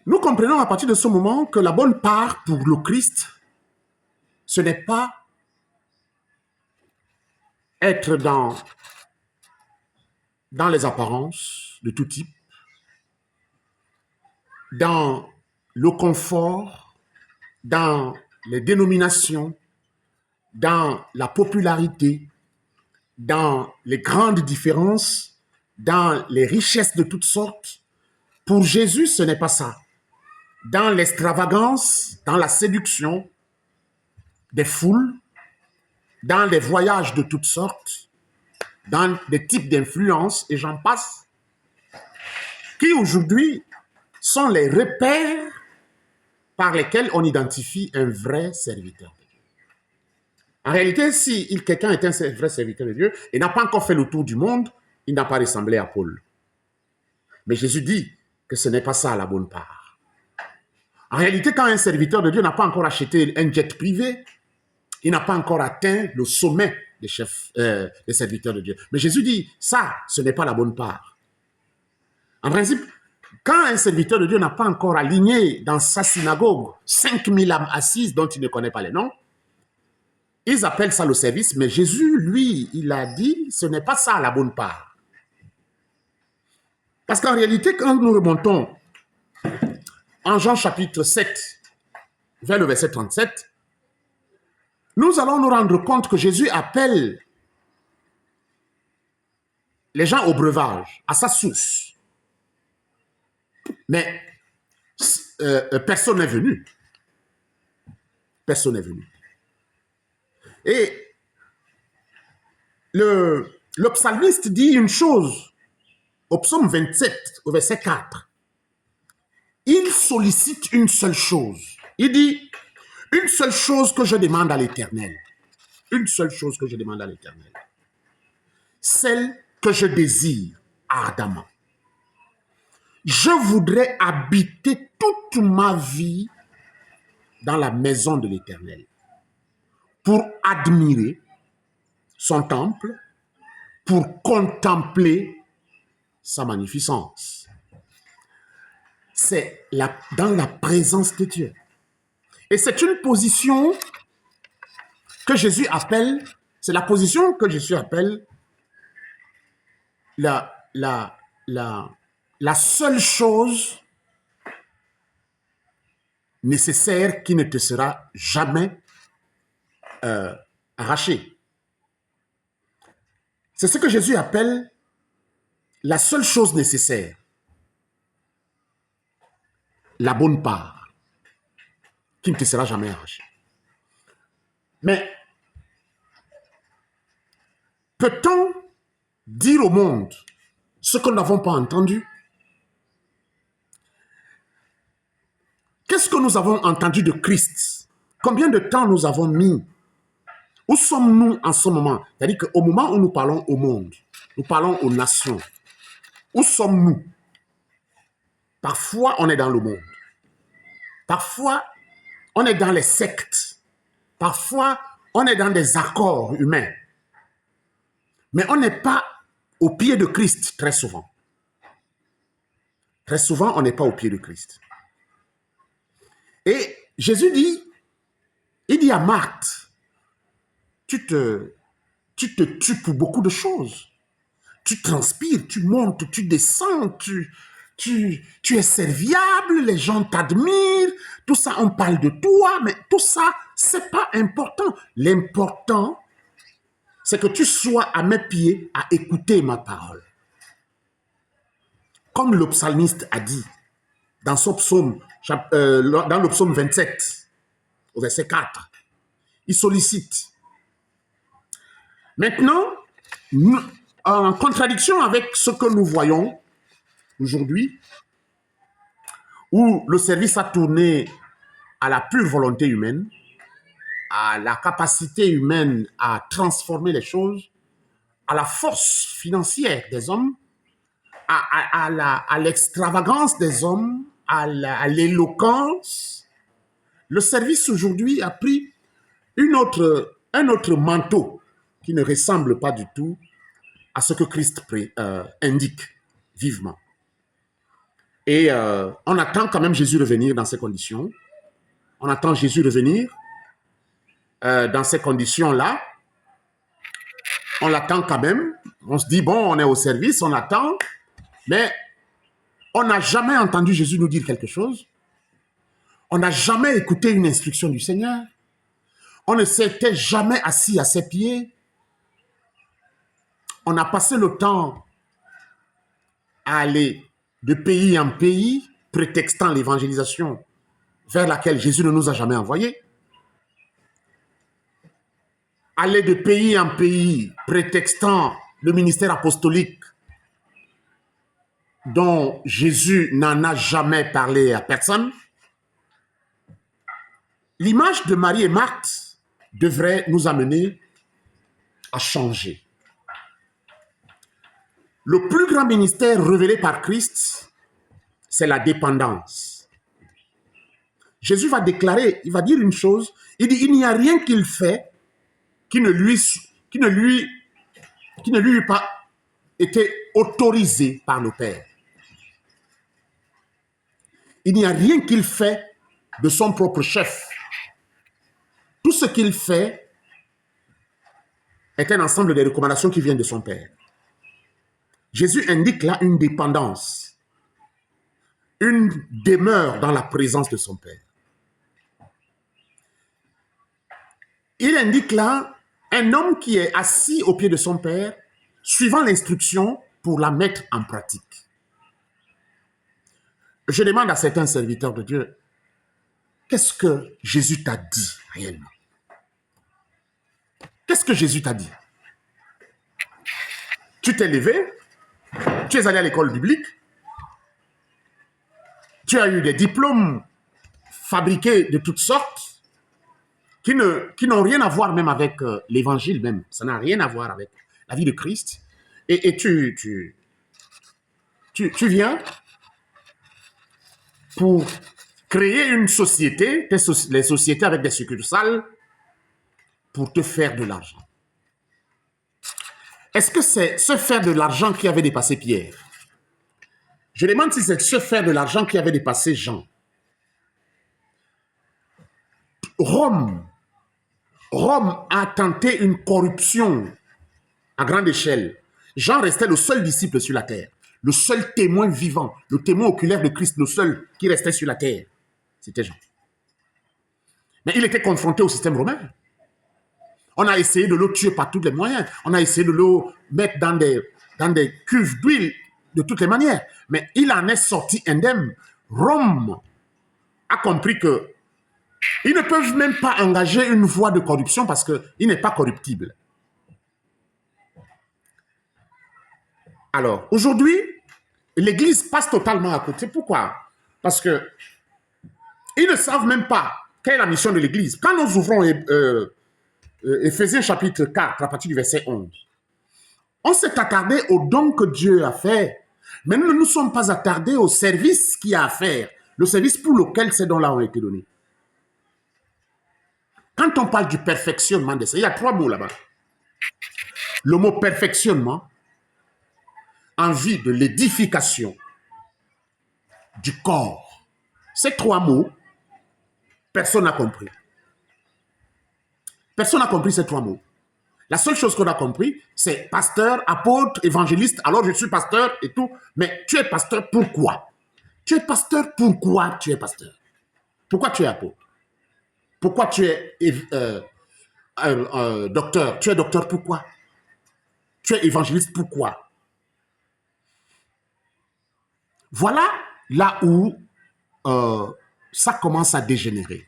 Nous comprenons à partir de ce moment que la bonne part pour le Christ, ce n'est pas être dans les apparences de tout type, dans le confort, dans les dénominations, dans la popularité, dans les grandes différences, dans les richesses de toutes sortes. Pour Jésus, ce n'est pas ça. Dans l'extravagance, dans la séduction des foules, dans les voyages de toutes sortes, dans des types d'influences, et j'en passe, qui aujourd'hui sont les repères par lesquels on identifie un vrai serviteur de Dieu. En réalité, si quelqu'un est un vrai serviteur de Dieu et n'a pas encore fait le tour du monde, il n'a pas ressemblé à Paul. Mais Jésus dit que ce n'est pas ça la bonne part. En réalité, quand un serviteur de Dieu n'a pas encore acheté un jet privé, il n'a pas encore atteint le sommet des chefs, des serviteurs de Dieu. Mais Jésus dit, ça, ce n'est pas la bonne part. En principe, quand un serviteur de Dieu n'a pas encore aligné dans sa synagogue 5000 âmes assises dont il ne connaît pas les noms, ils appellent ça le service, mais Jésus, lui, il a dit, ce n'est pas ça la bonne part. Parce qu'en réalité, quand nous remontons en Jean chapitre 7, vers le verset 37, nous allons nous rendre compte que Jésus appelle les gens au breuvage, à sa source. Mais personne n'est venu. Personne n'est venu. Et le psalmiste dit une chose au psaume 27, au verset 4. Il sollicite une seule chose. Il dit, une seule chose que je demande à l'Éternel. Une seule chose que je demande à l'Éternel. Celle que je désire ardemment. Je voudrais habiter toute ma vie dans la maison de l'Éternel pour admirer son temple, pour contempler sa magnificence. C'est dans la présence de Dieu. Et c'est une position que Jésus appelle, c'est la position que Jésus appelle la seule chose nécessaire qui ne te sera jamais arrachée. C'est ce que Jésus appelle la seule chose nécessaire. La bonne part qui ne te sera jamais arrachée. Mais peut-on dire au monde ce que nous n'avons pas entendu? Qu'est-ce que nous avons entendu de Christ? Combien de temps nous avons mis? Où sommes-nous en ce moment? C'est-à-dire qu'au moment où nous parlons au monde, nous parlons aux nations, où sommes-nous? Parfois, on est dans le monde. Parfois, on est dans les sectes. Parfois, on est dans des accords humains. Mais on n'est pas au pied de Christ très souvent. Très souvent, on n'est pas au pied de Christ. Et Jésus dit, il dit à Marthe, tu te tues pour beaucoup de choses. Tu transpires, tu montes, tu descends, tu es serviable, les gens t'admirent, tout ça, on parle de toi, mais tout ça, c'est pas important. L'important, c'est que tu sois à mes pieds à écouter ma parole. Comme le psalmiste a dit dans son psaume, dans le psaume 27, au verset 4, il sollicite. Maintenant, en contradiction avec ce que nous voyons aujourd'hui, où le service a tourné à la pure volonté humaine, à la capacité humaine à transformer les choses, à la force financière des hommes, à l'extravagance des hommes, à l'éloquence, le service aujourd'hui a pris un autre manteau qui ne ressemble pas du tout à ce que Christ indique vivement. Et on attend quand même Jésus revenir dans ces conditions. On attend Jésus revenir dans ces conditions-là. On l'attend quand même. On se dit, bon, on est au service, on attend. Mais on n'a jamais entendu Jésus nous dire quelque chose. On n'a jamais écouté une instruction du Seigneur. On ne s'était jamais assis à ses pieds. On a passé le temps à aller de pays en pays, prétextant l'évangélisation vers laquelle Jésus ne nous a jamais envoyés. Aller de pays en pays, prétextant le ministère apostolique dont Jésus n'en a jamais parlé à personne. L'image de Marie et Marthe devrait nous amener à changer. Le plus grand ministère révélé par Christ, c'est la dépendance. Jésus va déclarer, il va dire une chose, il dit, il n'y a rien qu'il fait qui ne lui eût pas été autorisé par le Père. Il n'y a rien qu'il fait de son propre chef. Tout ce qu'il fait est un ensemble de recommandations qui viennent de son Père. Jésus indique là une dépendance, une demeure dans la présence de son Père. Il indique là un homme qui est assis au pied de son Père, suivant l'instruction pour la mettre en pratique. Je demande à certains serviteurs de Dieu, qu'est-ce que Jésus t'a dit réellement? Qu'est-ce que Jésus t'a dit? Tu t'es levé, tu es allé à l'école biblique, tu as eu des diplômes fabriqués de toutes sortes, qui n'ont rien à voir même avec l'évangile même. Ça n'a rien à voir avec la vie de Christ. Et tu viens pour créer une société, les sociétés avec des succursales, pour te faire de l'argent. Est-ce que c'est se faire de l'argent qui avait dépassé Pierre? Je demande si c'est se faire de l'argent qui avait dépassé Jean. Rome a tenté une corruption à grande échelle. Jean restait le seul disciple sur la terre, le seul témoin vivant, le témoin oculaire de Christ, le seul qui restait sur la terre. C'était Jean. Mais il était confronté au système romain. On a essayé de le tuer par tous les moyens. On a essayé de le mettre dans des cuves d'huile de toutes les manières. Mais il en est sorti indemne. Rome a compris que ils ne peuvent même pas engager une voie de corruption parce qu'il n'est pas corruptible. Alors, aujourd'hui, l'Église passe totalement à côté. Pourquoi? Parce qu'ils ne savent même pas quelle est la mission de l'Église. Quand nous ouvrons Éphésiens chapitre 4, à partir du verset 11, on s'est attardé au don que Dieu a fait, mais nous ne nous sommes pas attardés au service qu'il y a à faire, le service pour lequel ces dons-là ont été donnés. Quand on parle du perfectionnement de ça, il y a 3 mots là-bas. Le mot perfectionnement, en vue de l'édification du corps. Ces 3 mots, personne n'a compris. Personne n'a compris ces 3 mots. La seule chose qu'on a compris, c'est pasteur, apôtre, évangéliste. Alors je suis pasteur et tout. Mais tu es pasteur pourquoi? Tu es pasteur pourquoi tu es pasteur? Pourquoi tu es apôtre? Pourquoi tu es docteur? Tu es docteur pourquoi? Tu es évangéliste pourquoi? Voilà là où ça commence à dégénérer.